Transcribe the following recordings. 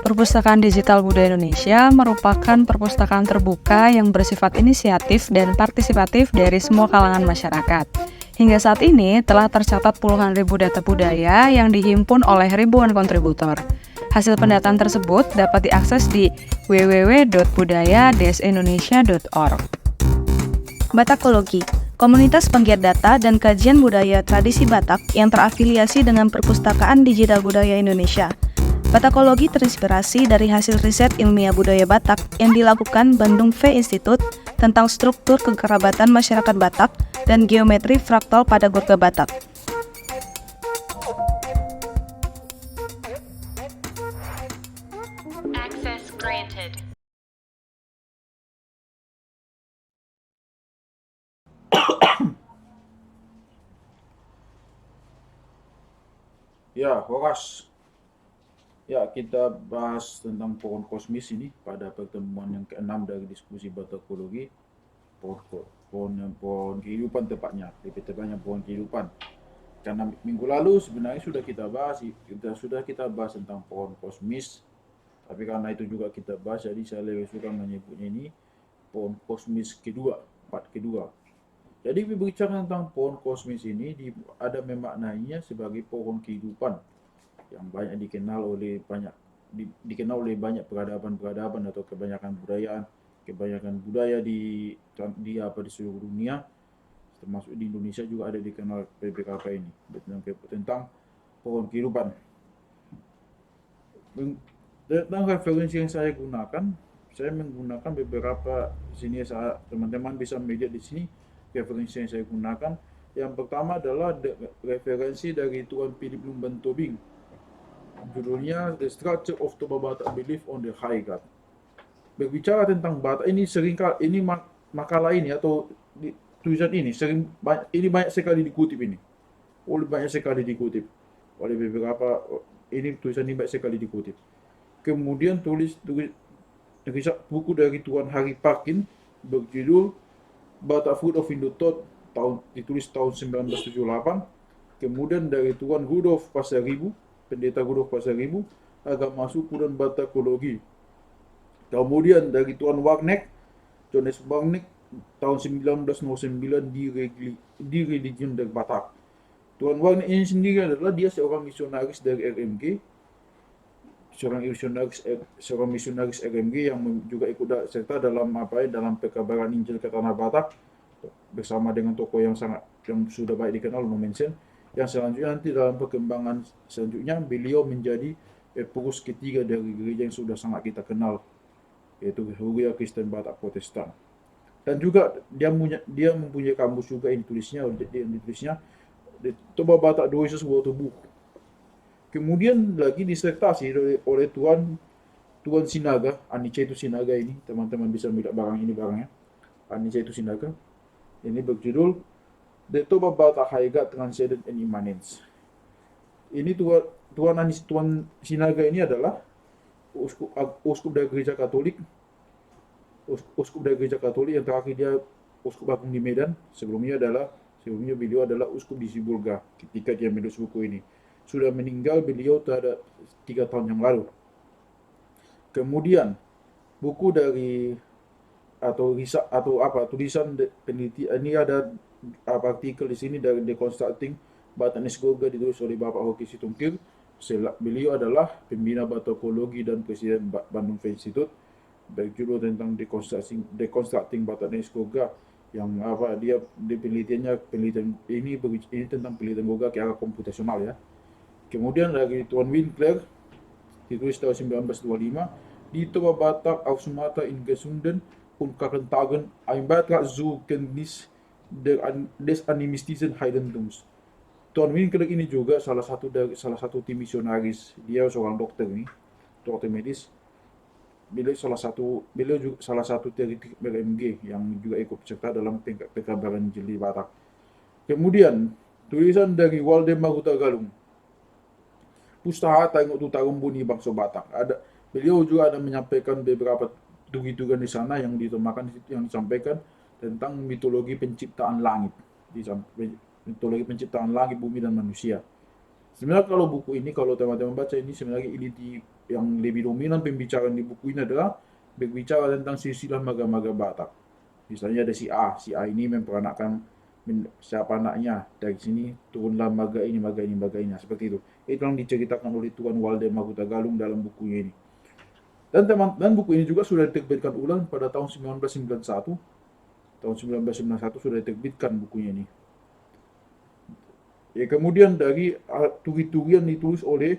Perpustakaan Digital Budaya Indonesia merupakan perpustakaan terbuka yang bersifat inisiatif dan partisipatif dari semua kalangan masyarakat. Hingga saat ini telah tercatat puluhan ribu data budaya yang dihimpun oleh ribuan kontributor. Hasil pendataan tersebut dapat diakses di www.budaya-indonesia.org. Batakologi, komunitas penggiat data dan kajian budaya tradisi Batak yang terafiliasi dengan Perpustakaan Digital Budaya Indonesia. Batakologi terinspirasi dari hasil riset ilmiah budaya Batak yang dilakukan Bandung V Institute tentang struktur kekerabatan masyarakat Batak dan geometri fraktal pada Gurga Batak. Access granted. Ya, Horas. Ya, kita bahas tentang pohon kosmis ini pada pertemuan yang ke-6 dari diskusi batakologi. Pohon kehidupan tepatnya, lebih tepatnya pohon kehidupan. Karena minggu lalu sebenarnya sudah kita bahas tentang pohon kosmis. Tapi karena itu juga kita bahas, jadi saya lebih suka menyebutnya ini pohon kosmis kedua, part kedua. Jadi berbicara tentang pohon kosmis ini ada memaknainya sebagai pohon kehidupan yang banyak dikenal oleh banyak peradaban atau kebanyakan budaya di seluruh dunia, termasuk di Indonesia juga ada dikenal PPKK ini tentang pohon kehidupan. Tentang referensi yang saya menggunakan beberapa sini, teman-teman bisa melihat di sini referensi yang saya gunakan. Yang pertama adalah referensi dari Tuan Philip Lumban Tobing. Judulnya The Structure of Toba Batak Belief on the High God. Berbicara tentang Batak ini makalah ini atau tulisan ini banyak sekali dikutip oleh beberapa, ini tulisan ini banyak sekali dikutip. Kemudian buku dari Tuan Hari Parkin berjudul Batak Food of Indo-Thought ditulis tahun 1978. Kemudian dari Tuan Rudolf Pasaribu, Pendeta Rudolf Pasaribu, Agama Suku dan Batakologi. Kemudian dari Tuan Johannes Warneck, tahun 1909 di Religion dari Batak. Tuan Warneck ini sendiri adalah dia seorang misionaris dari RMG, seorang misionaris RMG yang juga ikut serta dalam pekabaran Injil ke Tanah Batak bersama dengan tokoh yang sudah baik dikenal, Nomensen. Yang selanjutnya nanti dalam perkembangan selanjutnya beliau menjadi pengurus ketiga dari gereja yang sudah sangat kita kenal, yaitu Gereja Kristen Batak Protestan. Dan juga dia mempunyai kamus juga yang ditulisnya Toba Batak Doises Water Book. Kemudian lagi disertasi oleh Tuan Sinaga, Anicetus Sinaga ini, teman-teman bisa melihat barangnya. Anicetus Sinaga. Ini berjudul The Toba Batak High God Transcendent and Immanence. Ini Tuan Sinaga ini adalah uskup dari gereja Katolik. Uskup dari gereja Katolik yang terakhir dia uskup agung di Medan. Sebelumnya beliau adalah uskup di Sibolga ketika dia menulis buku ini. Sudah meninggal beliau terhadap 3 tahun yang lalu. Kemudian buku dari tulisan penelitian ini ada artikel di sini dari Deconstructing Batak Nesgoga ditulis oleh Bapak Hoki Situngkir. Beliau adalah pembina batakologi dan presiden Bandung V Institute, berjudul tentang Deconstructing Batak Nesgoga, yang penelitian ini tentang penelitian Goga ke arah komputasional ya. Kemudian lagi Tuan Winkler ditulis tahun 1925 di Toba Batak auf Sumatra in Gesunden und Karentagen ein Beitrag zu Kenntnis des animistischen Heidentums. Tuan Winkler ini juga salah satu tim misionaris. Dia seorang dokter medis. Beliau juga salah satu dari RMG yang juga ikut serta dalam pekabaran Injil Batak. Kemudian tulisan dari Waldemar Hutagalung, Pustahata Tengok Tutarum Buni Bangsa Batak. Beliau juga ada menyampaikan beberapa tugas di sana yang disampaikan tentang mitologi penciptaan langit, bumi dan manusia. Sebenarnya kalau buku ini, kalau teman-teman baca ini, sebenarnya yang lebih dominan pembicaraan di buku ini adalah berbicara tentang silsilah maga-maga Batak. Misalnya ada si A ini memperanakkan siapa anaknya, dari sini turunlah maga ini, maga ini, maga ini, nah, seperti itu. Itu yang diceritakan oleh Tuan Waldemar Hutagalung dalam bukunya ini. Dan buku ini juga sudah diterbitkan ulang pada tahun 1991. Tahun 1991 sudah diterbitkan bukunya ini. Ya, kemudian dari turi-turi yang ditulis oleh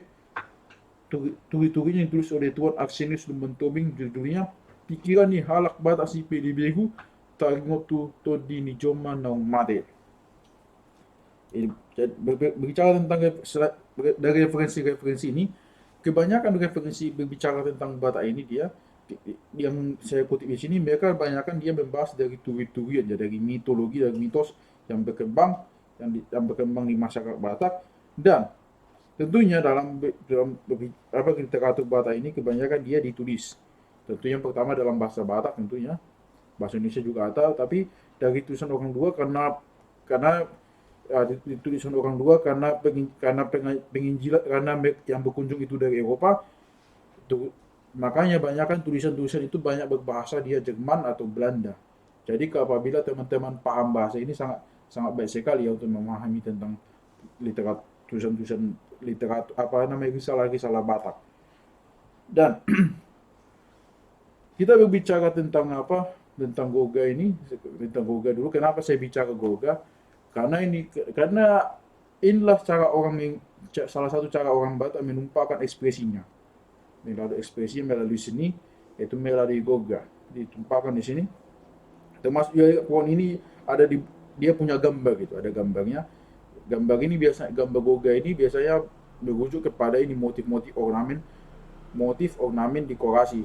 turi-turi yang ditulis oleh Tuan Arsenius Lumentoming, judulnya Pikiran ni Halak Batak si Pelibehu Taringotu Todini Joma Naung Mate. Berbicara tentang dari referensi-referensi ini, kebanyakan referensi berbicara tentang Batak ini yang saya kutip di sini, mereka kebanyakan dia membahas dari turi-turian, ya, dari mitologi, dari mitos yang berkembang yang berkembang di masyarakat Batak. Dan tentunya dalam literatur Batak ini kebanyakan dia ditulis. Tentunya yang pertama dalam bahasa Batak, tentunya bahasa Indonesia juga ada, tapi dari tulisan orang luar karena ditulisan orang luar penginjilan, karena yang berkunjung itu dari Eropa. Makanya banyakkan tulisan-tulisan itu banyak berbahasa dia Jerman atau Belanda. Jadi apabila teman-teman paham bahasa ini, sangat sangat baik sekali ya untuk memahami tentang tulisan-tulisan literatur risalah-risalah Batak. Dan kita berbicara tentang tentang Goga ini, tentang Goga dulu. Kenapa saya bicara Goga? Karena inilah salah satu cara orang Batak menumpahkan ekspresinya. Melalui ekspresi, melalui seni, yaitu melalui Goga. Ditumpahkan di sini. Termasuk ya, pohon ini dia punya gambar gitu, ada gambarnya. Gambar Goga ini biasanya merujuk kepada ini motif-motif ornamen dekorasi.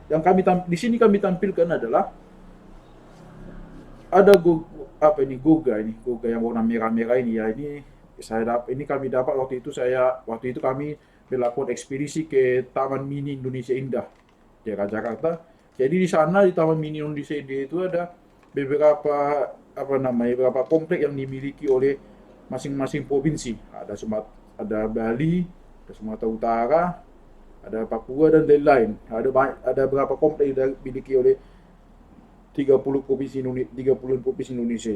Yang di sini kami tampilkan adalah ada Goga yang warna merah-merah ini ya. Ini kami dapat waktu itu kami melakukan ekspedisi ke Taman Mini Indonesia Indah di Jakarta. Jadi di sana di Taman Mini Indonesia Indah itu ada beberapa komplek yang dimiliki oleh masing-masing provinsi. Ada Bali, ada Sumatera Utara, ada Papua dan lain-lain. Ada beberapa komplek yang dimiliki oleh 30 provinsi Indonesia.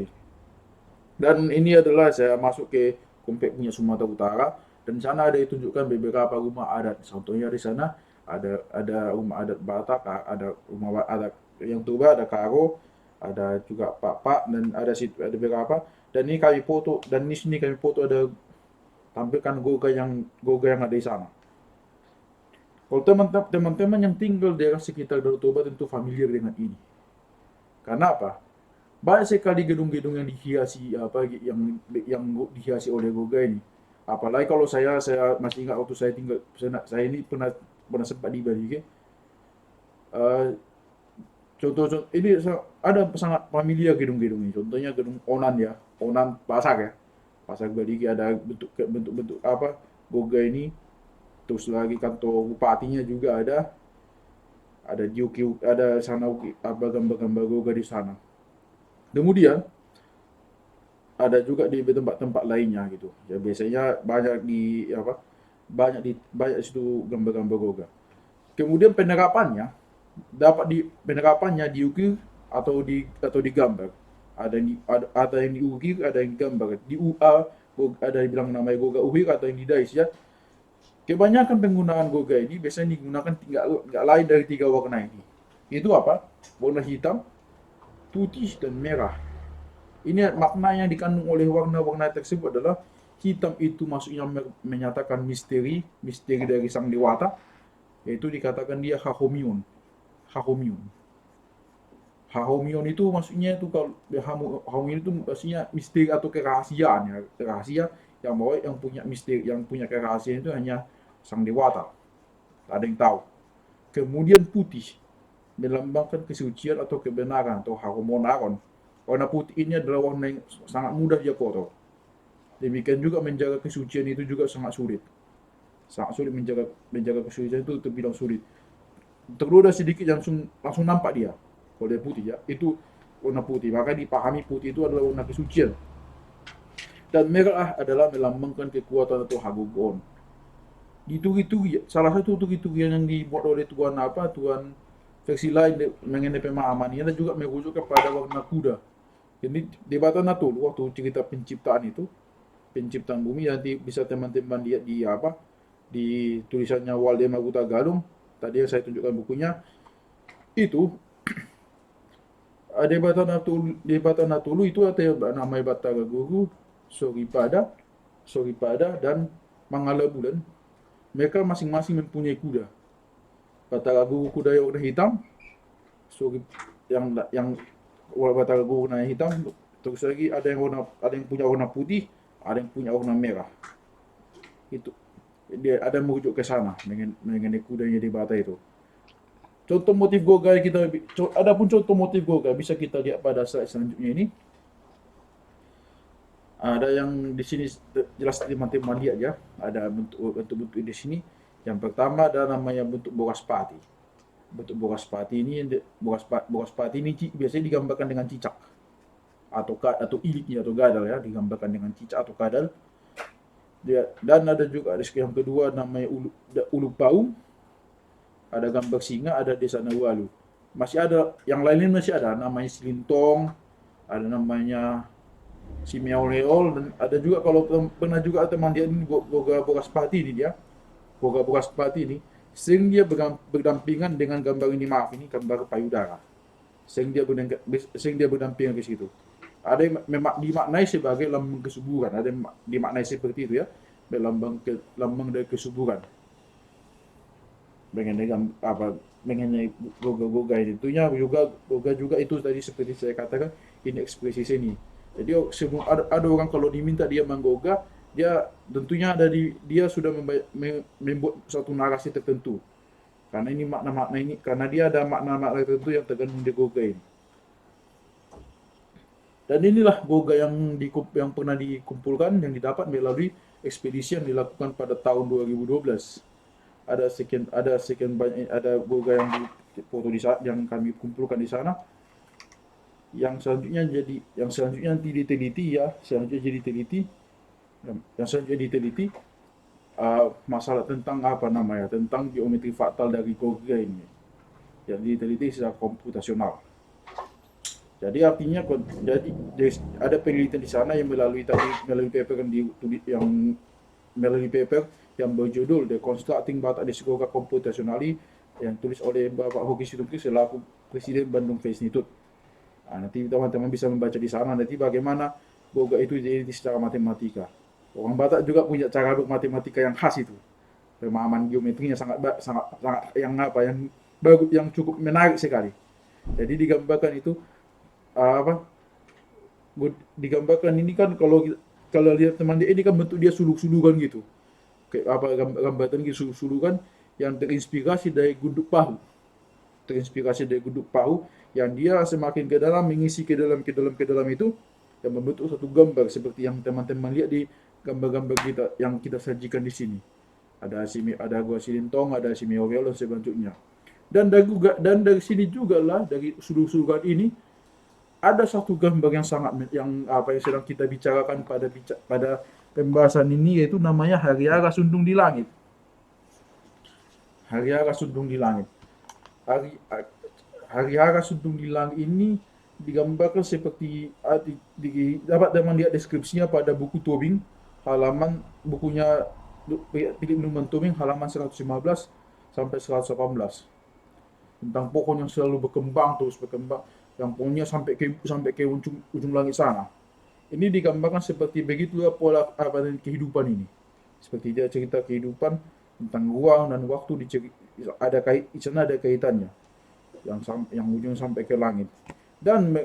Dan ini adalah saya masuk ke komplek punya Sumatera Utara, dan di sana ada ditunjukkan beberapa rumah adat. Contohnya di sana ada rumah adat Batak, ada rumah adat yang Toba, ada Karo, ada juga Pak, dan ada beberapa. Dan ini kami foto, dan di sini kami foto ada tampilkan Goga yang ada di sana. Kalau teman-teman yang tinggal di daerah sekitar Danau Toba tentu familiar dengan ini. Karena apa? Banyak sekali gedung-gedung yang dihiasi yang dihiasi oleh Goga ini. Apalagi kalau saya masih ingat waktu saya ini pernah sempat di Bali. Contoh ini ada sangat familiar gedung-gedung ini. Contohnya gedung Onan ya, Onan Pasak ya. Pasak Bali ada bentuk Goga ini. Terus lagi kantor bupatinya juga ada sana gambar-gambar Goga di sana. Kemudian ada juga di tempat-tempat lainnya gitu. Ya biasanya banyak di situ gambar-gambar Goga. Kemudian penerapannya diukir atau digambar. Ada yang diukir, ada yang digambar. Ada yang bilang namanya Goga ukir atau yang didais ya. Kebanyakan penggunaan Goga ini biasanya digunakan nggak lain dari 3 warna ini. Itu apa? Warna hitam, putih, dan merah. Ini makna yang dikandung oleh warna-warna tersebut adalah hitam itu maksudnya menyatakan misteri dari sang dewata, yaitu dikatakan dia Hahomion. Hahomion itu maksudnya itu kalau Hahomion itu maksudnya misteri atau kerahasiaan ya, rahasia yang punya misteri, yang punya kerahasiaan itu hanya sang dewata. Tak ada yang tahu. Kemudian putih melambangkan kesucian atau kebenaran atau Haromonaron. Warna putih ini adalah warna yang sangat mudah dia kotor. Demikian juga menjaga kesucian itu juga sangat sulit. Sangat sulit menjaga kesucian itu terbilang sulit. Terluda sedikit langsung nampak dia. Kalau dia putih ya, itu warna putih. Maka dipahami putih itu adalah warna kesucian. Dan merah adalah melambangkan kekuatan atau Hagogon. Di turi-turi, salah satu turi-turian yang dibuat oleh Tuan versi lain mengenai pemahaman ini ada juga merujuk kepada warna kuda. Jadi di Batanatulu waktu cerita penciptaan bumi, nanti bisa teman-teman lihat di di tulisannya Waldemar Galung. Tadi yang saya tunjukkan bukunya itu di Batanatulu itu ada namanya Batara Guru, Soripada dan Mangala Bulan. Mereka masing-masing mempunyai kuda. Batara Guru kuda yang warna hitam, Sori yang Batara Guru warna hitam, terus lagi ada yang punya warna putih, ada yang punya warna merah. Itu dia ada merujuk ke sana mengenai kudanya di Bata itu. Contoh motif Goga adapun contoh motif Goga bisa kita lihat pada slide selanjutnya ini. Ada yang di sini jelas teman-teman lihat ya, ada bentuk-bentuk di sini. Yang pertama ada namanya bentuk boras pati. Bentuk boras pati ini biasanya digambarkan dengan cicak atau iliknya atau gadal ya, digambarkan dengan cicak atau gadal. Dan ada juga yang kedua namanya ulu paung, ada gambar singa, ada desa Nawalu. Masih ada yang lainnya, masih ada namanya Silintong, ada namanya Simeoleol, dan ada juga kalau pernah juga teman dia ini Goga Bogaspati ini dia. Goga Bogaspati ini sering dia berdampingan dengan gambar ini, gambar payudara. Sering dia berdampingan ke situ. Ada yang dimaknai sebagai lambang kesuburan, ada yang dimaknai seperti itu ya, lambang dari kesuburan. Mengenai Goga ini, tentunya Goga juga itu tadi seperti saya katakan, ini ekspresi seni. Jadi ada orang kalau diminta dia menggoga, dia tentunya dia sudah membuat suatu narasi tertentu. Karena ini makna-makna ini, karena dia ada makna-makna tertentu yang terkandung di Goga ini. Dan inilah Goga yang pernah dikumpulkan, yang didapat melalui ekspedisi yang dilakukan pada tahun 2012. Ada Goga yang foto yang kami kumpulkan di sana. Yang selanjutnya diteliti masalah tentang tentang geometri faktal dari Goga ini yang diteliti secara komputasional. Jadi artinya ada penelitian di sana yang melalui paper yang berjudul The Constructing Batak Discoga Computationally yang tulis oleh Bapak Hoki Situngkir selaku Presiden Bandung Face Institute. Nanti teman-teman bisa membaca di sana nanti bagaimana Goga itu jadi secara matematika. Orang Batak juga punya cara matematika yang khas itu. Pemahaman geometrinya sangat bagus, yang cukup menarik sekali. Jadi digambarkan itu digambarkan ini kan kalau lihat teman dia ini kan bentuk dia suluk-sulukan gitu. Kayak gambaran gitu suluk-sulukan yang terinspirasi dari gunduk pahu. Yang dia semakin ke dalam mengisi ke dalam itu yang membentuk satu gambar seperti yang teman-teman lihat di gambar-gambar kita yang kita sajikan di sini. Ada Gua Silintong, ada Simeoleol dan sebagainya. Dan dari sini juga lah, dari suluk-sulukan ini ada satu gambar yang yang sedang kita bicarakan pada pembahasan ini, yaitu namanya Hariara Sundung di Langit. Hariara Sundung di Langit. Hariara Sundung di Langit ini digambarkan seperti dapat teman lihat deskripsinya pada buku Tobing, bukunya Philip Newman Tobing halaman 115 sampai 118. Tentang pohon yang selalu berkembang, yang pohonnya sampai ke ujung langit sana. Ini digambarkan seperti begitulah pola kehidupan ini. Seperti dia cerita kehidupan tentang ruang dan waktu ada kaitannya. Yang ujung sampai ke langit. Dan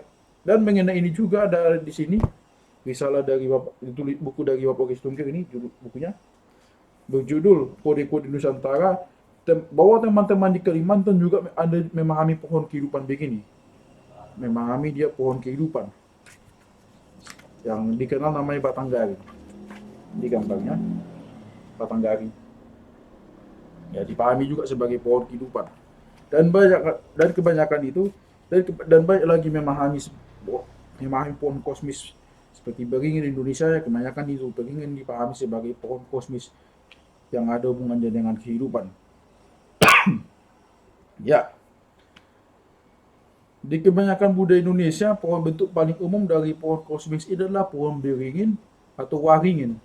mengenai ini juga ada di sini risalah dari buku dari Bapak Hoki Situngkir ini, bukunya berjudul Kode-Kode Nusantara, bahwa teman-teman di Kalimantan juga ada memahami pohon kehidupan begini. Memahami dia pohon kehidupan yang dikenal namanya Batanggari. Di gambarnya Batanggari ya dipahami juga sebagai pohon kehidupan. Dan kebanyakan itu dan banyak lagi memahami pohon kosmis Seperti beringin Indonesia ya kebanyakan itu beringin dipahami sebagai pohon kosmis yang ada hubungannya dengan kehidupan. Ya, di kebanyakan budaya Indonesia, pohon bentuk paling umum dari pohon kosmis itu adalah pohon beringin atau waringin.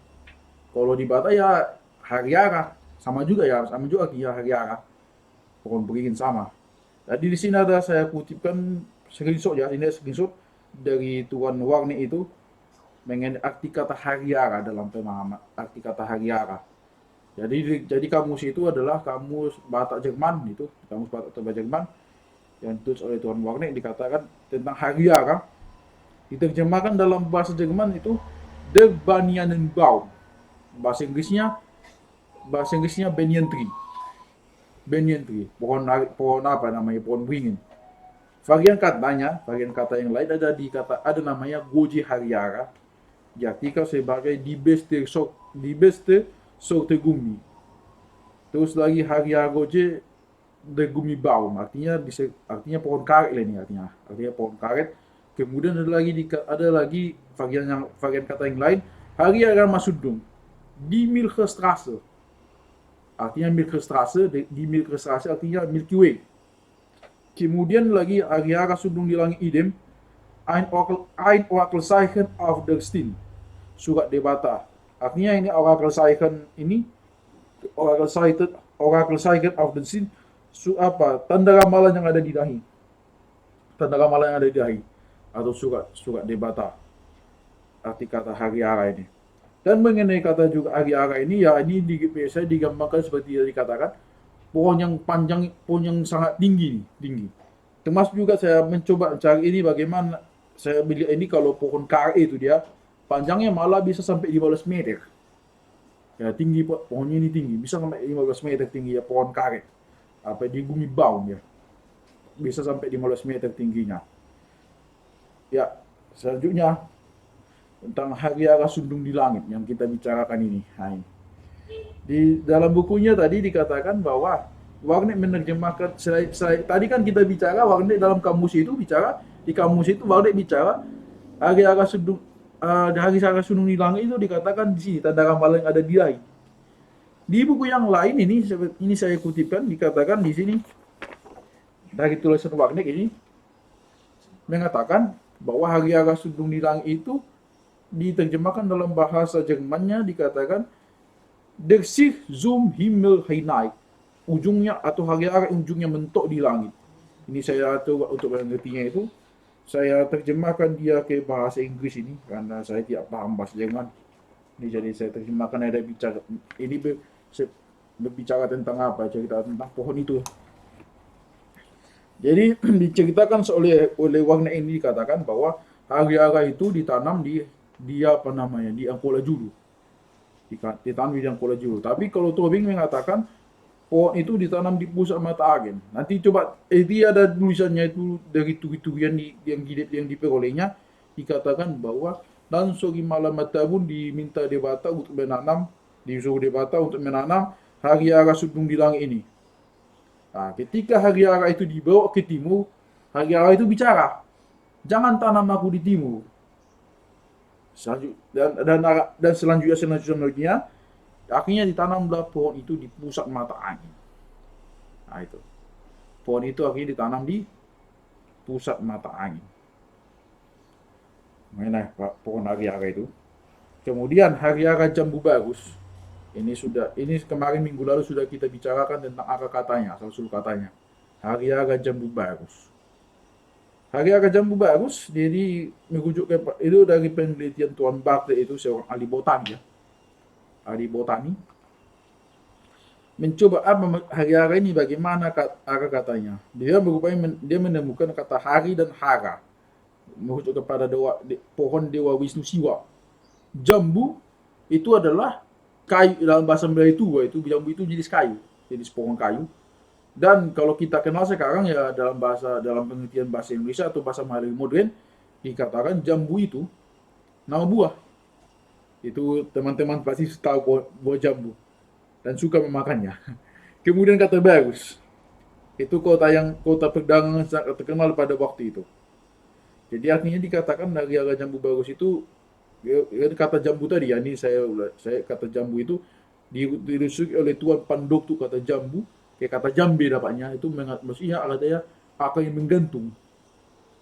Kalau di Batak ya hariara, sama juga ya hariara, pohon beringin sama. Jadi di sini ada saya kutipkan screenshot ya, ini screenshot dari Tuan Warni itu mengenai arti kata hariara dalam pemahaman arti kata hariara. Jadi kamus itu adalah kamus Batak Jerman itu, kamus Batak Toba Jerman yang ditulis oleh Tuan Warni dikatakan tentang hariara diterjemahkan dalam bahasa Jerman itu Der Banianenbaum. Bahasa Inggrisnya banyan tree. Banyan tree, pohon apa namanya? Pohon beringin. Varian kata yang lain ada namanya Goji hariara, diartikan sebagai die beste Sorte Gummi. Terus lagi hariara Goji de Gummibaum, artinya pohon karet lah ini artinya pohon karet. Kemudian ada lagi varian kata yang lain, hariara Masudung, di Milchstraße. Artinya Milchstraße, di Milchstraße artinya Milky Way. Kemudian lagi hariara Sundung di langit idem, ein Orakelseichen auf der Stin. Surat Debata. Artinya ini Orakelseichen auf der Stin, tanda ramalan yang ada di dahi. Tanda ramalan yang ada di dahi. Atau surat Debata. Arti kata hariara ini. Dan mengenai kata juga hariara ini, ya ini biasanya digambarkan seperti yang dikatakan, pohon yang panjang, pohon yang sangat tinggi. Termasuk juga saya mencoba cari ini bagaimana, saya bilang ini kalau pohon karet itu dia, panjangnya malah bisa sampai 15 meter. Ya tinggi, pohonnya ini tinggi, bisa sampai 15 meter tinggi ya pohon karet. Apa di Gummibaum ya. Bisa sampai 15 meter tingginya. Ya, selanjutnya tentang hariara Sundung di langit yang kita bicarakan ini. Nah, ini. Di dalam bukunya tadi dikatakan bahwa Warnik menerjemahkan tadi kan kita bicara Warnik dalam kamus itu Warnik bicara hariara Sundung di langit itu dikatakan di sini tanda ramalan yang ada di dahi. Di buku yang lain ini saya kutipkan dikatakan di sini dari tulisan Warnik ini mengatakan bahwa hariara Sundung di langit itu diterjemahkan dalam bahasa Jermannya dikatakan Der sich zum Himmel hinein. Ujungnya atau hariara ujungnya mentok di langit. Ini saya coba untuk mengertinya itu saya terjemahkan dia ke bahasa Inggris ini karena saya tidak paham bahasa Jerman. Ini jadi saya terjemahkan ada bicara ini berbicara tentang apa? Cerita tentang pohon itu. Jadi diceritakan oleh Warna ini dikatakan bahwa hariara itu ditanam di Angkola Julu. Ditanam di Angkola Julu. Tapi kalau Tobing mengatakan pohon itu ditanam di pusat mata angin. Nanti coba dia ada tulisannya itu dari turi-turian yang diperolehnya dikatakan bahwa dan sore malam Matabun diminta Debata untuk menanam, disuruh Debata untuk menanam hariara Sundung di langit ini. Nah, ketika hariara itu dibawa ke timur, hariara itu bicara, jangan tanam aku di timur. Dan selanjutnya akhirnya ditanamlah pohon itu di pusat mata angin. Nah itu. Pohon itu akhirnya ditanam di pusat mata angin. Mana pohon hariara itu. Kemudian hariara jambu bagus. Ini kemarin minggu lalu sudah kita bicarakan tentang akar katanya, asal-usul katanya. Hariara jambu bagus. Hariara jambu bagus, jadi merujuk itu dari penelitian Tuan Bartlett itu seorang ahli botani ya. Ahli botani. Mencoba hariara ini bagaimana akar katanya. Dia menemukan kata hari dan hara. Merujuk kepada pohon Dewa Wisnu Siwa. Jambu itu adalah kayu dalam bahasa Melayu itu jambu itu jenis kayu, jenis pohon kayu. Dan kalau kita kenal sekarang ya dalam pengertian bahasa Indonesia atau bahasa Melayu modern dikatakan jambu itu nama buah. Itu teman-teman pasti tahu buah jambu dan suka memakannya. Kemudian kata bagus. Itu kota perdagangan sangat terkenal pada waktu itu. Jadi artinya dikatakan hariara jambu bagus itu kata jambu tadi ya, ini saya kata jambu itu dirusuk oleh Tuan Pandok tuh kata jambu, kayak kata jambe dapatnya itu maksudnya katanya akar yang menggantung,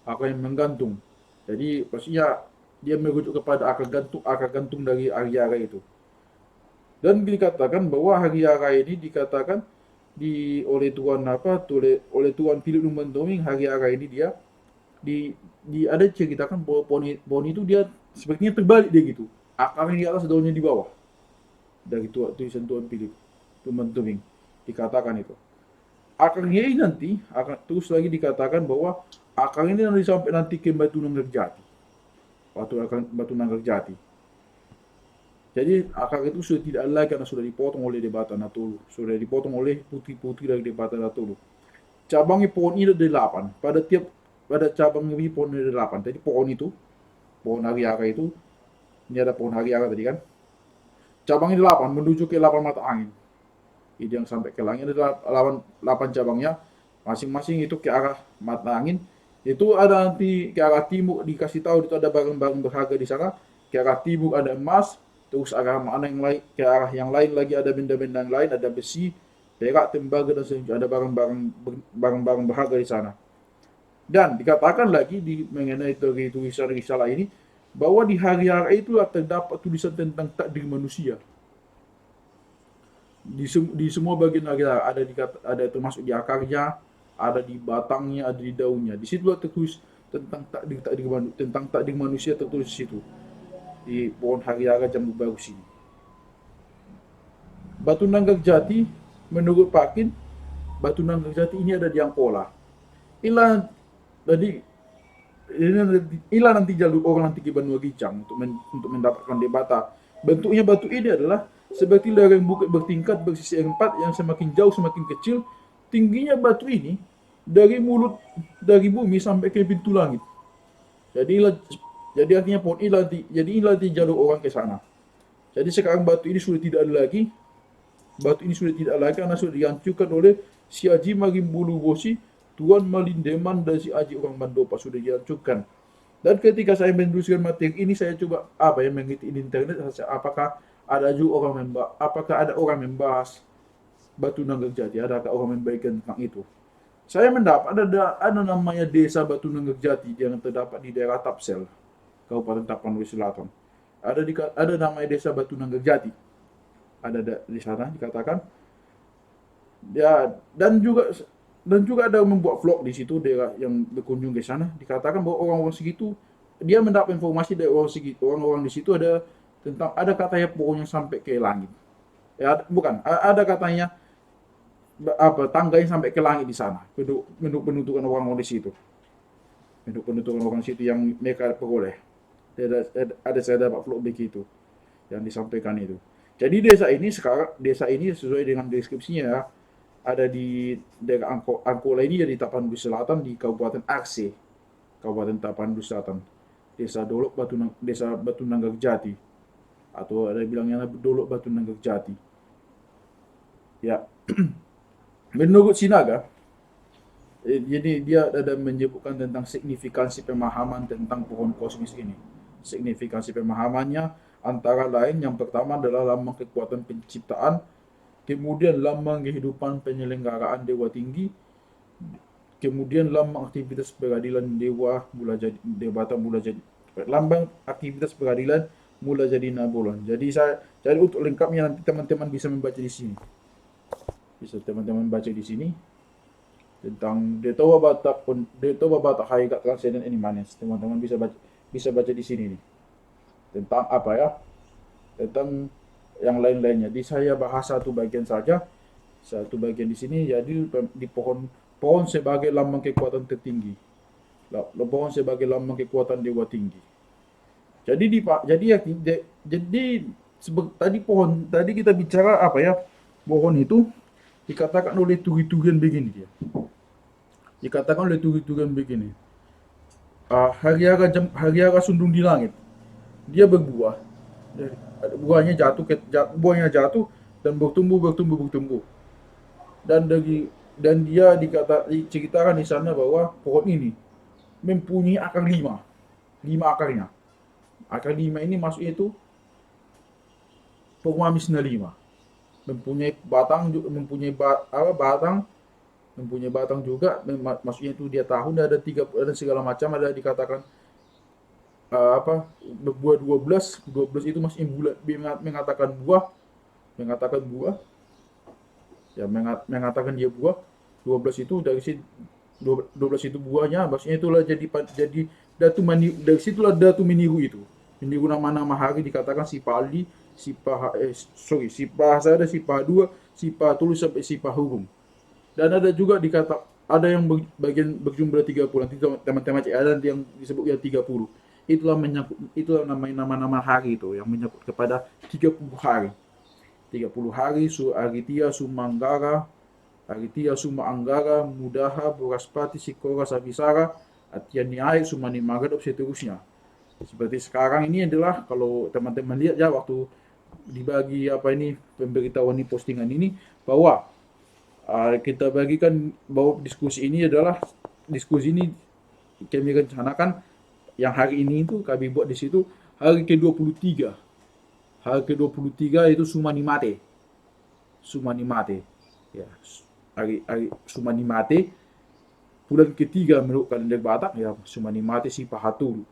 akar yang menggantung. Jadi maksudnya dia merujuk kepada akar gantung dari Aryara itu. Dan dikatakan bahwa Aryara ini dikatakan oleh Tuan oleh Tuan Philip Lumentoming, Aryara ini dia ada ceritakan bahwa pohon itu dia sepertinya terbalik dia gitu. Akarnya di atas, daunnya di bawah. Dari tulisan Tuan Philip Lumentoming dikatakan itu. Akarnya ini nanti akan terus lagi dikatakan bahwa akar ini nanti sampai nanti ke Batu Nanggar Jati. Batu Nanggar Jati. Jadi akar itu sudah tidak ada lagi karena sudah dipotong oleh Debata Natolu. Sudah dipotong oleh putri-putri dari Debata Natolu. Cabangnya pohon ini ada 8. Pada cabangnya ini pohon ada 8. Jadi pohon Aryara itu, ini ada pohon Aryara tadi kan. Cabangnya 8 menuju ke 8 mata angin. Ini yang sampai ke langit ada 8 cabangnya. Masing-masing itu ke arah mata angin. Itu ada nanti ke arah timur dikasih tahu itu ada barang-barang berharga di sana. Ke arah timur ada emas. Terus arah mana yang lain, ke arah yang lain lagi ada benda-benda yang lain, ada besi, perak, tembaga dan selanjutnya ada barang-barang berharga di sana. Dan dikatakan lagi mengenai tulisan risalah ini bahwa di Aryara itulah terdapat tulisan tentang takdir manusia. Di semua bagian Aryara ada termasuk di akarnya, ada di batangnya, ada di daunnya. Di situlah tertulis tentang takdir manusia tertulis di situ. Di pohon Aryara jambu bagus ini. Batu Nanggar Jati, menurut Pakin, Batu Nanggar Jati ini ada di Angkola. Inilah nanti jalur orang nanti ke Banua Gicang untuk mendapatkan Debata. Bentuknya batu ini adalah seperti lereng bukit bertingkat bersisi 4 yang semakin jauh semakin kecil. Tingginya batu ini dari bumi sampai ke pintu langit. Jadi artinya pohon inilah jalur orang ke sana. Jadi sekarang batu ini sudah tidak ada lagi. Batu ini sudah tidak ada lagi karena sudah dihancurkan oleh si Haji Marimbulu Bosi, Tuan Malindeman dan si Haji orang Mandopa sudah dihancurkan. Dan ketika saya menuliskan materi ini saya coba mengikuti di internet apakah ada orang membahas Batu Nanggar Jati, adakah orang membaikan tentang itu. Saya mendapat ada namanya desa Batu Nanggar Jati yang terdapat di daerah Tapsel, Kabupaten Tapanuli Selatan. Ada namanya desa Batu Nanggar Jati. Ada di sana dikatakan. Ya, dan juga ada membuat vlog di situ daerah yang berkunjung ke sana. Dikatakan bahwa orang-orang segitu dia mendapat informasi dari orang-orang di situ ada katanya pohon yang sampai ke langit. Ya, bukan, ada katanya tangga yang sampai ke langit di sana. Penuntukan orang-orang di situ. Penuntukan orang di situ yang mereka peroleh. Ada saya dapat vlog begitu yang disampaikan itu. Jadi desa ini sesuai dengan deskripsinya ya, ada di daerah Angkola ini di Tapanuli Selatan di Kabupaten Aceh, Kabupaten Tapanuli Selatan. Desa Batu Nanggar Jati atau ada bilangnya Dolok Batu Nanggar Jati. Ya. Menurut Sinaga, jadi dia ada menyebutkan tentang signifikansi pemahaman tentang pohon kosmis ini. Signifikansi pemahamannya antara lain yang pertama adalah lambang kekuatan penciptaan, kemudian lambang kehidupan penyelenggaraan dewa tinggi, kemudian lambang aktivitas peradilan Dewata mula jadi lambang aktivitas peradilan mula jadi Nabolon. Jadi untuk lengkapnya nanti teman-teman bisa membaca di sini. Bisa teman-teman baca di sini tentang Detowa Batak Hakikat Transcendent Animanes. Teman-teman bisa baca di sini nih. Tentang tentang yang lain-lainnya. Di saya bahas satu bagian saja. Satu bagian di sini jadi di pohon sebagai lambang kekuatan tertinggi. Pohon sebagai lambang kekuatan dewa tinggi. Tadi kita bicara pohon itu dikatakan oleh turi-turian begini dia. Dikatakan oleh turi-turian begini. Hariara sundung di langit. Dia berbuah. Buahnya jatuh dan bertumbuh. Dan dia diceritakan di sana bahwa pohon ini mempunyai akar 5 akarnya. Angka 5 ini maksudnya itu penguamisna 5. Mempunyai batang, mempunyai batang juga, maksudnya itu dia tahun ada 3 ada segala macam, ada dikatakan berbuah 12 itu maksudnya bulan, mengatakan buah, ya mengatakan dia buah. 12 itu dari situ, 12 itu buahnya, maksudnya itulah jadi datu mani, dari situlah datu meniru itu. Meniru nama-nama hari, dikatakan Sipali, Sipah ada Sipah 2, Sipah tulis sampai Sipah hukum. Dan ada juga ada yang bagian berjumlah 30, nanti teman-teman cek ada yang disebut ya 30. Itulah nama-nama hari itu yang menyangkut kepada 30 hari. 30 hari, Agitia, Sumanggara, Agitia, Suma Anggara, Mudaha, Buraspati, Sikora, Sabisara, Atianiai, Sumani Magadop, seterusnya. Seperti sekarang ini adalah, kalau teman-teman lihat ya waktu dibagi pemberitahuan di postingan ini, bahwa kita bagikan bahwa diskusi ini kami rencanakan yang hari ini itu kami buat di situ hari ke-23. Hari ke-23 itu Sumani Mate. Ya, hari Sumani Mate. Bulan ketiga menurut kalender Batak ya Sumani Mate si Pahatulu.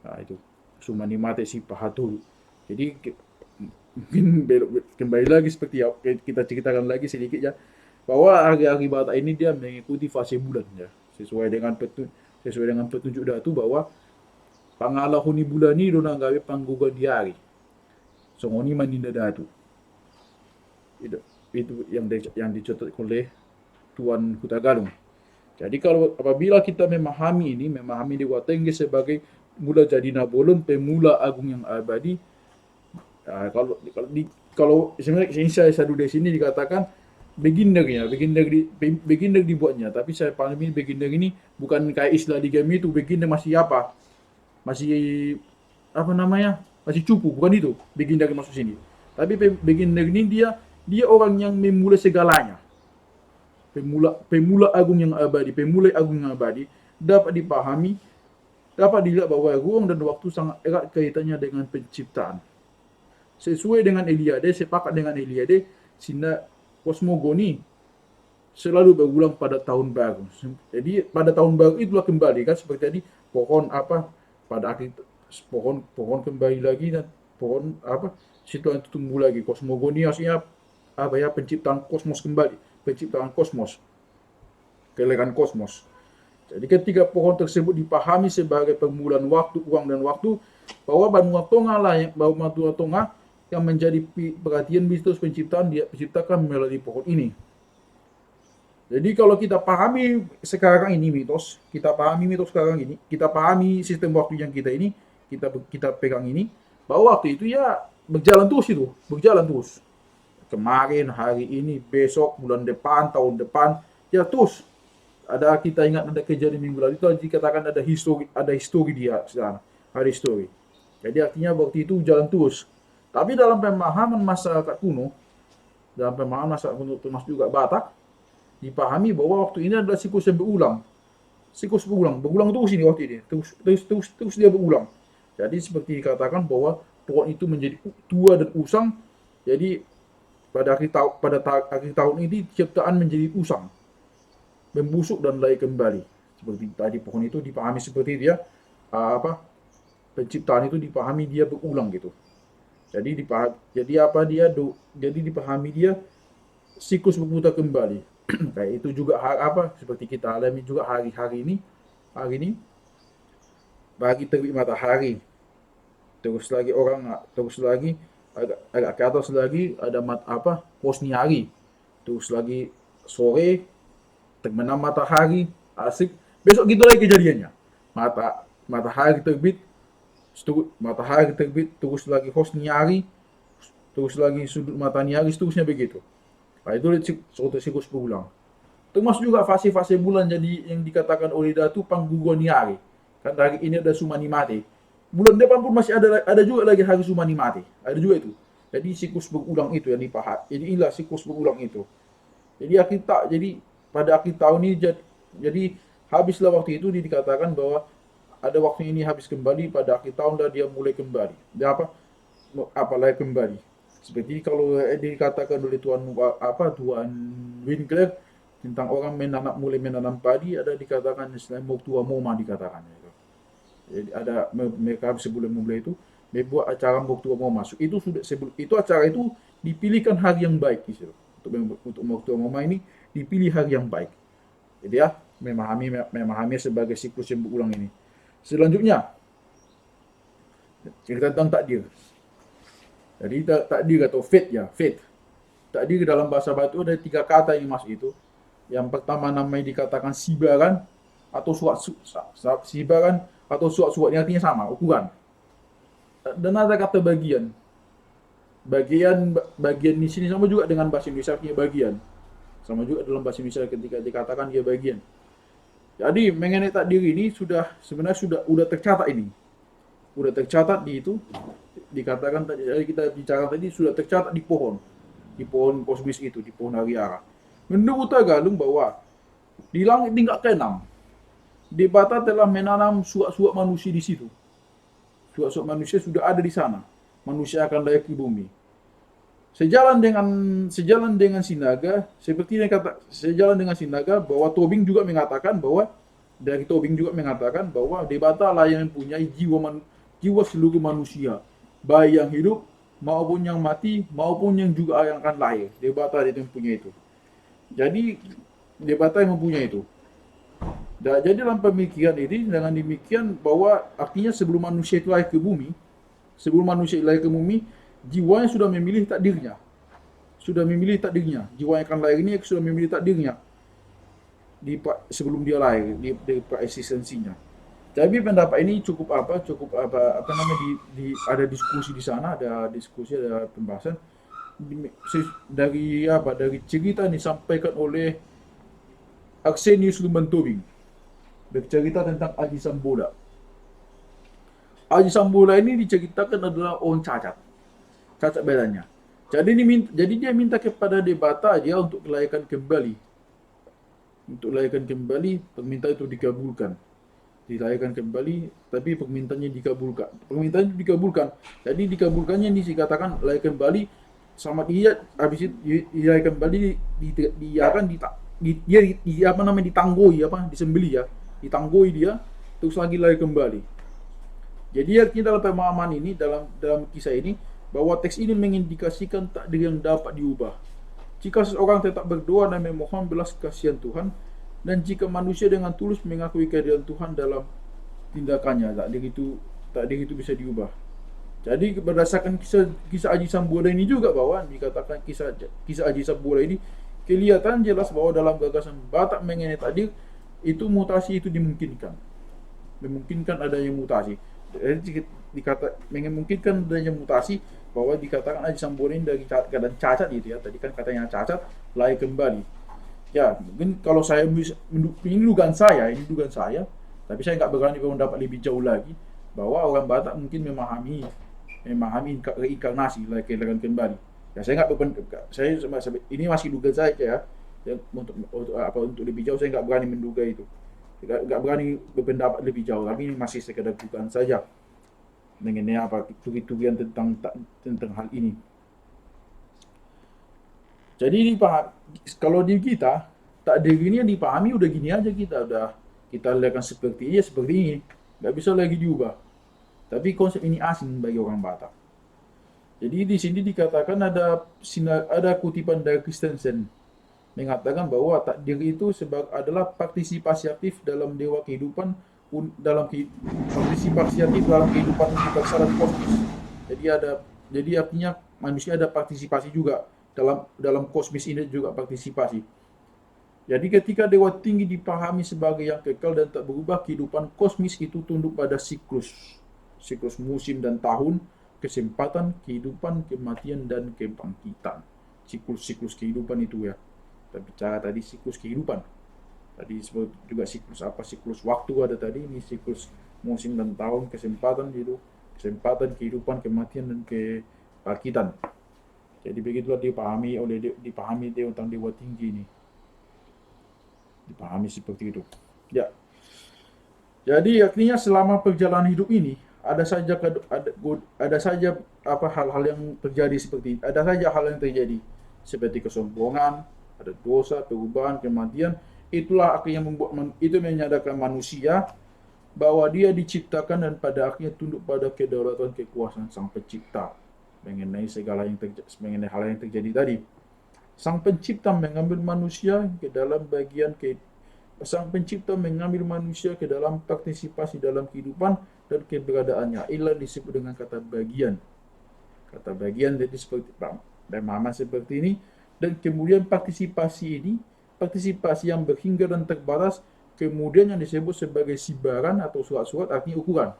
Nah, itu Sumani Mate si Pahatulu. Jadi mungkin kembali lagi seperti yang kita ceritakan lagi sedikit ya, bahwa hari-hari Batak ini dia mengikuti fase bulan ya, sesuai dengan petunjuk datu bahwa pangalahuni bulani dona gawe pangguga di hari. Songoni mandinda datu. Itu yang dicatat oleh Tuan Hutagalung. Jadi apabila kita memahami Dewa Tengge sebagai mula jadi nabolon, pemula agung yang abadi. Kalau sebenarnya saya dulu di sini dikatakan beginner dibuatnya, tapi saya pahami beginner ini bukan kayak istilah di game itu. Beginner masih masih cupu, bukan itu beginner masuk sini. Tapi beginner ini dia orang yang memulai segalanya, pemula agung yang abadi, dapat dipahami, dapat dilihat bahwa ruang dan waktu sangat erat kaitannya dengan penciptaan. Sesuai dengan Eliade, sepakat dengan Eliade, sehingga kosmogoni selalu berulang pada tahun baru. Jadi pada tahun baru itulah kembali kan seperti tadi pohon pada akhir pohon kembali lagi, dan pohon situ yang tumbuh lagi. Kosmogoni artinya penciptaan kosmos kembali, penciptaan kosmos, kelahiran kosmos. Jadi ketika pohon tersebut dipahami sebagai permulaan waktu, ruang dan waktu, bahwa Banua Tonga yang menjadi perhatian bisnis penciptaan, dia menciptakan melalui pohon ini. Jadi kalau kita pahami sekarang ini mitos sekarang ini, kita pahami sistem waktu yang kita pegang ini, bahwa waktu itu ya berjalan terus. Kemarin, hari ini, besok, bulan depan, tahun depan, ya terus. Kita ingat ada kejadian minggu lalu itu dikatakan ada histori dia sekarang, hari histori. Jadi artinya waktu itu jalan terus. Tapi dalam pemahaman masyarakat kuno, termasuk juga Batak, dipahami bahwa waktu ini adalah siklus yang berulang. Berulang terus ini waktu ini, terus dia berulang. Jadi seperti dikatakan bahwa pohon itu menjadi tua dan usang. Jadi pada akhir tahun ini ciptaan menjadi usang, membusuk dan lahir kembali. Seperti tadi pohon itu dipahami seperti dia penciptaan itu dipahami dia berulang gitu. Jadi dipahami dia siklus berputar kembali. Kayak itu juga seperti kita alami juga hari ini bagi terbit matahari, terus lagi agak ke atas lagi ada posni hari, terus lagi sore terbenam matahari, asik, besok gitu lagi kejadiannya. Matahari terbit, terus lagi hosni hari, terus lagi sudut matahari, seterusnya begitu. Nah, itu suatu siklus berulang. Termasuk juga fase-fase bulan jadi yang dikatakan oleh Datu Panggugoni hari. Kan hari ini ada Sumani Mate. Bulan depan pun masih ada juga lagi hari Sumani Mate. Ada juga itu. Jadi siklus berulang itu yang dipahami. Jadi inilah siklus berulang itu. Jadi pada akhir tahun ini jadi habislah waktu itu dikatakan bahwa ada waktu ini habis kembali, pada akhir tahun dah dia mulai kembali. Dia lahir kembali. Seperti kalau dikatakan oleh Tuan Winkler tentang orang mulai menanam padi, ada dikatakan istilah Moktua Moma dikatakan. Jadi ada mereka sebelum memulai itu membuat acara Moktua Moma. Itu sudah itu acara itu dipilihkan hari yang baik gitu. Untuk Moktua Moma ini dipilih hari yang baik. Jadi ya memahami sebagai siklus yang berulang ini. Selanjutnya cerita tentang takdir. Jadi takdir atau fate ya, fate. Takdir dalam bahasa Batu ada 3 kata yang masuk itu. Yang pertama namanya dikatakan sibaran atau sibaran atau suat-suat yang artinya sama, ukuran. Dan ada kata bagian. Bagian di sini sama juga dengan bahasa Indonesia artinya bagian. Sama juga dalam bahasa Indonesia ketika dikatakan dia bagian. Jadi mengenai takdir ini sebenarnya udah tercatat ini. Udah tercatat di itu dikatakan tadi kita bicara tadi sudah tercatat di pohon kosmis itu, di pohon Ariara. Menurut Tagalog bahwa di langit tingkat ke-6 Debata telah menanam suak-suak manusia di situ. Suak-suak manusia sudah ada di sana. Manusia akan layak di bumi. Sejalan dengan Sinaga, sejalan dengan Sinaga bahwa Tobing juga mengatakan bahwa Debata lah yang mempunyai jiwa seluruh manusia, baik yang hidup maupun yang mati maupun yang juga yang akan lahir. Debata dia mempunyai itu. Jadi Debata yang mempunyai itu. Jadi dalam pemikiran ini dengan demikian bahwa artinya sebelum manusia itu lahir ke bumi, jiwanya sudah memilih takdirnya. Jiwa yang akan lahir ini sudah memilih takdirnya sebelum dia lahir, di eksistensinya. Tapi pendapat ini cukup ada diskusi di sana, ada pembahasan dari cerita yang disampaikan oleh Arsenius Lumban Tobing. Bercerita tentang Aji Sambola. Aji Sambola ini diceritakan adalah orang cacat badannya. Jadi dia minta kepada Debata dia untuk dilahirkan kembali. Permintaan itu dikabulkan. Dilahirkan kembali, tapi permintaannya dikabulkan. Jadi dikabulkannya ini dikatakan lahir kembali sama dia, habis itu dilahirkan kembali ditanggoi dia terus lagi lahir kembali. Jadi artinya dalam pemahaman ini, dalam kisah ini, bahwa teks ini mengindikasikan takdir yang dapat diubah. Jika seseorang tetap berdoa dan memohon belas kasihan Tuhan, dan jika manusia dengan tulus mengakui kehadiran Tuhan dalam tindakannya, takdir itu bisa diubah. Jadi berdasarkan kisah Aji Sambola ini juga bahwa dikatakan kisah Aji Sambola ini kelihatan jelas bahwa dalam gagasan Batak mengenai takdir itu mutasi itu memungkinkan adanya mutasi. Jadi memungkinkan adanya mutasi bahwa dikatakan Aji Sambola ini dari keadaan cacat gitu ya. Tadi kan katanya cacat lahir kembali. Ya, mungkin kalau saya ini dugaan saya, tapi saya nggak berani mendapat lebih jauh lagi bahwa orang Batak mungkin memahami reinkarnasi lahir kembali. Ya saya ini masih duga saya ya. Untuk lebih jauh saya nggak berani menduga itu. Nggak berani berpendapat lebih jauh, tapi ini masih sekedar dugaan saja mengenai tugi-tugian tentang hal ini. Jadi kalau di kita takdir ini yang dipahami udah gini aja, kita lihatkan seperti ini, nggak bisa lagi diubah. Tapi konsep ini asing bagi orang Batak. Jadi di sini dikatakan ada kutipan dari Christensen mengatakan bahwa takdir itu adalah partisipasi aktif dalam dewa kehidupan dalam kehidupan universal dan kosmis. Jadi artinya manusia ada partisipasi juga dalam kosmis ini juga partisipasi. Jadi ketika dewa tinggi dipahami sebagai yang kekal dan tak berubah, kehidupan kosmis itu tunduk pada siklus musim dan tahun, kesempatan, kehidupan, kematian dan kebangkitan. Siklus kehidupan itu ya. Kita bicara tadi siklus kehidupan. Tadi disebut juga siklus waktu ada tadi, ini siklus musim dan tahun, kesempatan, kehidupan, kematian dan kebangkitan. Jadi begitulah dipahami tentang dewa tinggi ini. Dipahami seperti itu. Ya. Jadi artinya selama perjalanan hidup ini ada saja hal-hal yang terjadi seperti kesombongan, ada dosa, perubahan, kematian. Itulah akhirnya itu menyadarkan manusia bahwa dia diciptakan dan pada akhirnya tunduk pada kedaulatan kekuasaan Sang Pencipta mengenai mengenai hal yang terjadi tadi. Sang Pencipta mengambil manusia ke dalam Sang Pencipta mengambil manusia ke dalam partisipasi dalam kehidupan dan keberadaannya. Inilah disebut dengan kata bagian. Kata bagian jadi seperti pemahaman seperti ini, dan kemudian partisipasi yang berhingga dan terbatas, kemudian yang disebut sebagai sibaran atau surat-surat, artinya ukuran.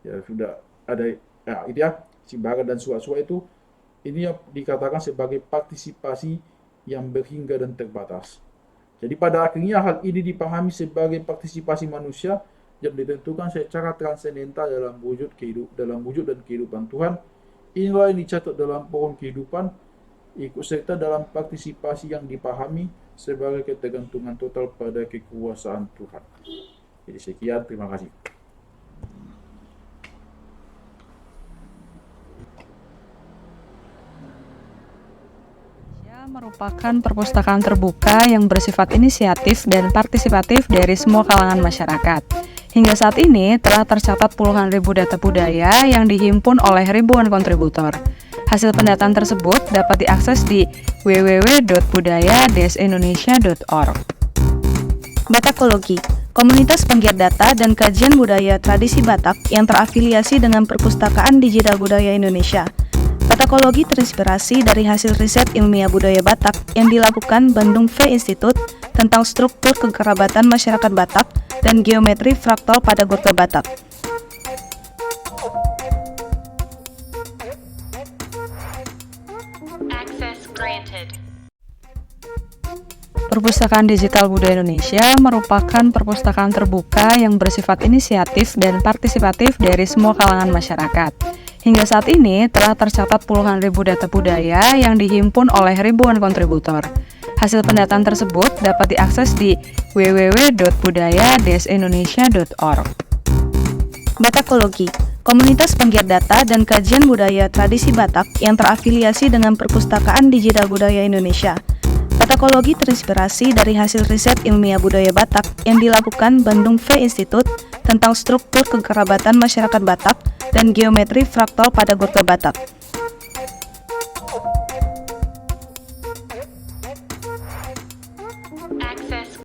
Ya sudah ada itu ya, sibaran dan surat-surat itu ini yang dikatakan sebagai partisipasi yang berhingga dan terbatas. Jadi pada akhirnya hal ini dipahami sebagai partisipasi manusia yang ditentukan secara transendental dalam wujud dan kehidupan Tuhan. Inilah yang dicatat dalam pohon kehidupan, ikut serta dalam partisipasi yang dipahami sebagai ketergantungan total pada kekuasaan Tuhan. Jadi sekian, terima kasih. Merupakan perpustakaan terbuka yang bersifat inisiatif dan partisipatif dari semua kalangan masyarakat. Hingga saat ini telah tercatat puluhan ribu data budaya yang dihimpun oleh ribuan kontributor. Hasil pendataan tersebut dapat diakses di www.budaya-indonesia.org. Batakologi, komunitas penggiat data dan kajian budaya tradisi Batak yang terafiliasi dengan Perpustakaan Digital Budaya Indonesia. Batakologi terinspirasi dari hasil riset ilmiah budaya Batak yang dilakukan Bandung V Institute tentang struktur kekerabatan masyarakat Batak dan geometri fraktal pada Gurka Batak. Access granted. Perpustakaan Digital Budaya Indonesia merupakan perpustakaan terbuka yang bersifat inisiatif dan partisipatif dari semua kalangan masyarakat. Hingga saat ini telah tercatat puluhan ribu data budaya yang dihimpun oleh ribuan kontributor. Hasil pendataan tersebut dapat diakses di www.budaya-indonesia.org. Batakologi, komunitas penggiat data dan kajian budaya tradisi Batak yang terafiliasi dengan Perpustakaan Digital Budaya Indonesia. Batakologi terinspirasi dari hasil riset ilmiah budaya Batak yang dilakukan Bandung V Institute tentang struktur kekerabatan masyarakat Batak dan geometri fraktal pada Gurka Batak.